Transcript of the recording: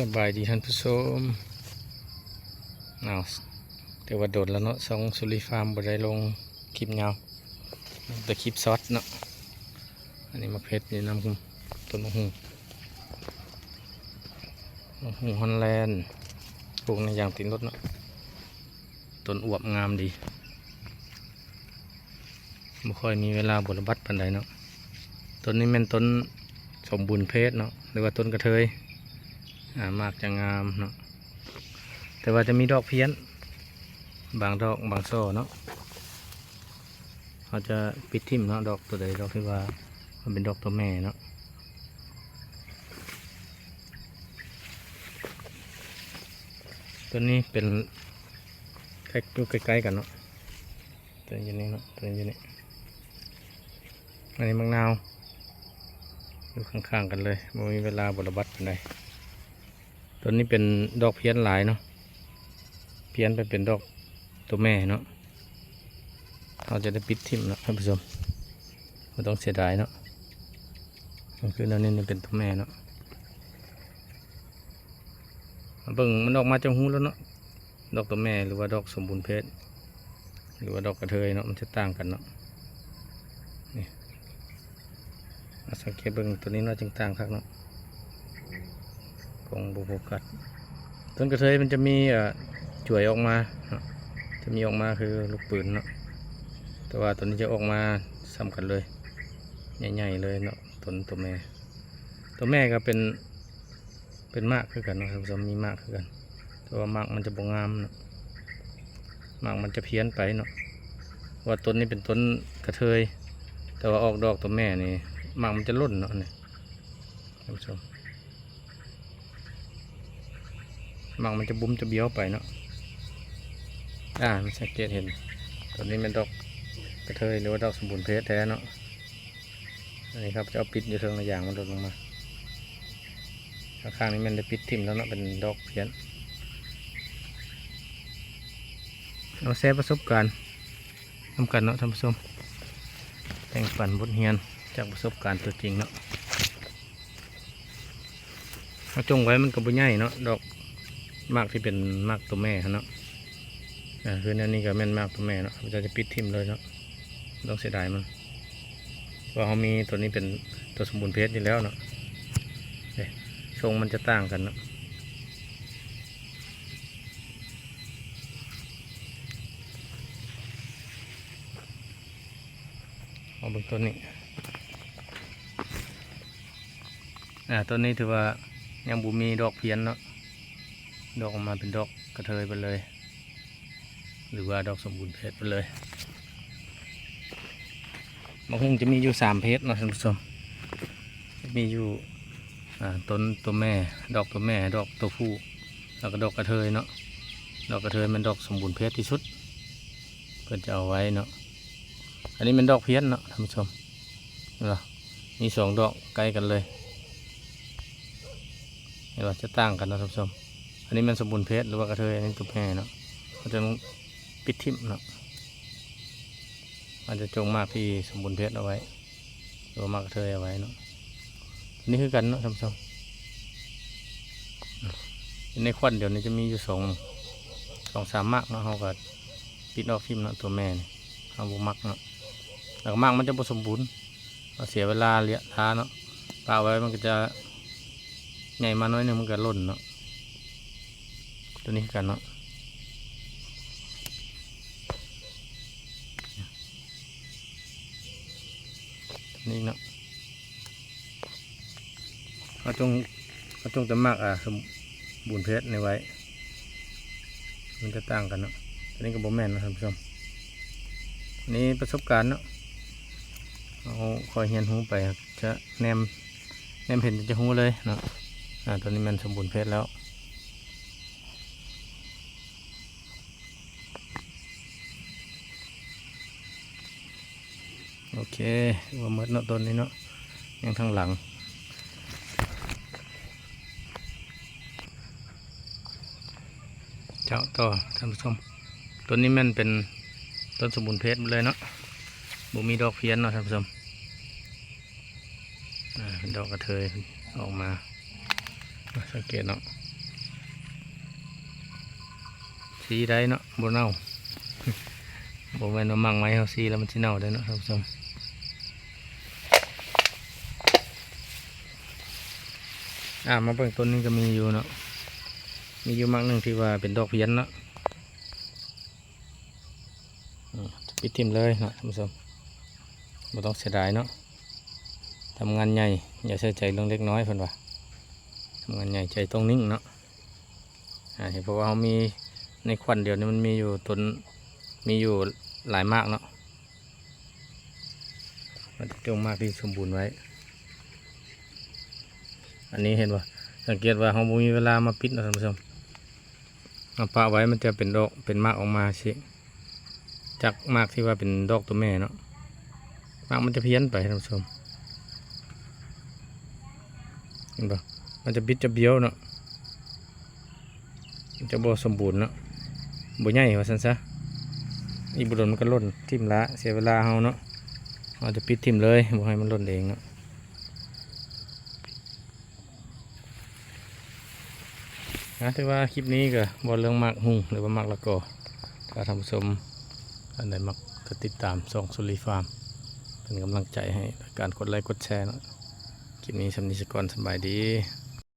สบายดีท่านผู้ชมเอาแต่ว่าโดดแล้วเนาะสองสุริฟาร์มบ่ได้ลงคลิปยาวแต่คลิปซอสเนาะอันนี้มาเพชรนี่น้ำต้นมะฮุ่งฮอลแลนด์ปลูกในยางติดรถเนาะต้นอวบงามดีไม่ค่อยมีเวลาบดบัดปานใดเนาะต้นนี้เป็นต้นสมบูรณ์เพชรเนาะหรือว่าต้นกระเทยมากจะงามเนาะแต่ว่าจะมีดอกเพี้ยนบางดอกบางโซ่เนาะเขาจะปิดทิ่มเนาะดอกตัวใดดอกที่ว่ามันเป็นดอกตัวแม่เนาะตัวนี้เป็นใกล้ๆกันเนาะตัวนี้เนาะตัวนี้อันนี้มะนาวอยู่ข้างๆกันเลยไม่มีเวลาบดบัดกันใดตัวนี้เป็นดอกเพี้ยนหลายเนาะเพี้ยนไปเป็นดอกตัวแม่เนาะเราจะได้ปิดทิ่มเนาะท่านผู้ชมไม่ต้องเสียดายเนาะคือเราเนี่ยเป็นตัวแม่เนาะเบิ่งมันออกมาจากหูแล้วเนาะดอกตัวแม่หรือว่าดอกสมบูรณ์เพชรหรือว่าดอกกระเทยเนาะมันจะต่างกันเนาะนี่สังเกตเบิ่งตัวนี้เนาะจึงต่างครับเนาะของโฟกัสต้นกระเทยมันจะมีจ่วยออกมาจะมีออกมาคือลูกปืนเนาะแต่ว่าตัวนี้จะออกมาซ้ำกันเลยใหญ่ๆเลยเนาะตัวแม่ก็เป็นมากคือกันเนาะท่านผู้ชมมีมากคือกันแต่ว่ามากมันจะบ่งามเนาะมากมันจะเพี้ยนไปเนาะว่าต้นนี้เป็นต้นกระเทยแต่ว่าออกดอกตัวแม่นี่มากมันจะล่นเนาะนี่ท่านผู้ชมมันจะบุ้มจะเบี้ยวไปเนาะมันสังเกตเห็นตัวนี้เป็นดอกกระเทยหรือว่าดอกสมบูรณ์เพชรแท้เนาะอันนี้ครับจะเอาปิดอยู่เทิงระยางมันหล่นลงมาข้างนี้มันได้ปิดทิ่มแล้วเนาะเป็นดอกเพี้ยนเราแชร์ประสบการณ์ทำกันเนาะท่านผู้ชมแต่งปันบทเรียนจากประสบการณ์ตัวจริงเนาะเราจงไว้มันก็บ่ใหญ่เนาะดอกมากที่เป็นมากตัวแม่เนาะคือนั่นนี่ก็แม่นมากตัวแม่เนาะเราจะปิดทิ่มเลยเนาะต้องเสียดายมันเพราะเขามีตัวนี้เป็นตัวสมบูรณ์เพชรอยู่แล้วเนาะทรงมันจะต่างกันเนาะเอาเบื้องต้นนี้ต้นนี้ถือว่ายังบุมีดอกเพี้ยนเนาะดอกออกมาเป็นดอกกระเทยไปเลยหรือว่าดอกสมบูรณ์เพชรไปเลยมะฮุ่งจะมีอยู่3เพชรเนาะท่านผู้ชมมีอยู่ต้นตัวแม่ดอกตัวแม่ดอกตัวผู้แล้วก็ดอกกระเทยเนาะดอกกระเทยมันดอกสมบูรณ์เพชรที่สุดเพื่อจะเอาไว้เนาะอันนี้เป็นดอกเพี้ยนเนาะท่านผู้ชมเนาะมี2ดอกใกล้กันเลยเห็นว่าจะต่างกันเนาะท่านผู้ชมอันนี้มันสมบูรณ์เพชรหรือว่ากระเทยอันนี้ตัวแม่เนาะเขาจะปิดทิ่มเนาะมันจะจงมากที่สมบูรณ์เพชรเอาไว้หรือว่ามากกระเทยเอาไว้เนาะนี่คือกันเนาะท่านผู้ชมในควันเดี๋ยวนี้จะมีอยู่2-3มากเนาะเขาก็ปิดออกทิ่มเนาะตัวแม่เขาบุมักเนาะแล้วมากมันจะผสมบูรณ์เสียเวลาเลี้ยท้าเนาะปล่าไว้มันก็จะใหญ่มาน้อยนึงมันก็ล่นเนาะตัวนี้กันเนาะนี่เนาะเขาจงจะมากสมบูรณ์เพชรในไว้มันจะต่างกันเนาะตัวนี้กับโบแมนนะท่านผู้ชมนี่ประสบการณ์เนาะเอาคอยเฮียนหูไปจะแนมเห็นจะหูเลยเนาะตัวนี้มันสมบูรณ์เพชรแล้วโอเคว่าเมื่อเนาะต้นนี้เนาะยังทางหลังเจ้าต่อท่านผู้ชมต้นนี้มันเป็นต้นสมบูรณ์เพชรเลยเนาะบุมีดอกเพี้ยนเนาะท่านผู้ชมเป็นดอกกระเทยออกมาสังเกตเนาะ สีได้เนาะบ่เน่า บ่แม่นว่ามั่งไม้เฮาสีแล้วมันสิเน่าได้เนาะท่านผู้ชมมาเบิ่งต้นนี้ก็มีอยู่เนาะมีอยู่มักหนึงที่ว่าเป็นดอกเพี้ยนเนาะปิดทิ่มเลยเนาะท่านผู้ชมบ่ต้องเสียดายเนาะทำงานใหญ่อย่าใส่ใจเรื่องเล็กน้อยเพิ่นว่าทำงานใหญ่ใจต้องนิ่งเนาะเพราะว่าเขามีในควันเดียวนี้มันมีอยู่ต้นมีอยู่หลายมากเนาะมันจะจงมากที่สมบูรณ์ไว้อันนี้เห็นว่าสังเกตว่าเขาบ่มีเวลามาปิดนะท่านผู้ชมมาปะไว้มันจะเป็นดอกเป็นมากออกมาสิจากมากที่ว่าเป็นดอกตัวแม่เนาะมากมันจะเพี้ยนไปท่านผู้ชมเห็นปะมันจะบิดจะเบี้ยวเนาะมันจะบ่สมบูรณ์เนาะบ่ใหญ่ว่าซั่นซะอีบุดมันก็หล่นทิ่มละเสียเวลาเฮาเนาะเราจะปิดทิ่มเลยบ่ให้มันหล่นเองเนาะถือว่าคลิปนี้ก็บ่เรื่องมากหุ่งหรือว่ามักละกอถ้าท่านผู้ชมอันใดมักก็ติดตามช่องสุรีฟาร์มเป็นกำลังใจให้การกดไลค์กดแชร์เนาะคลิปนี้สำนิสกรสบายดี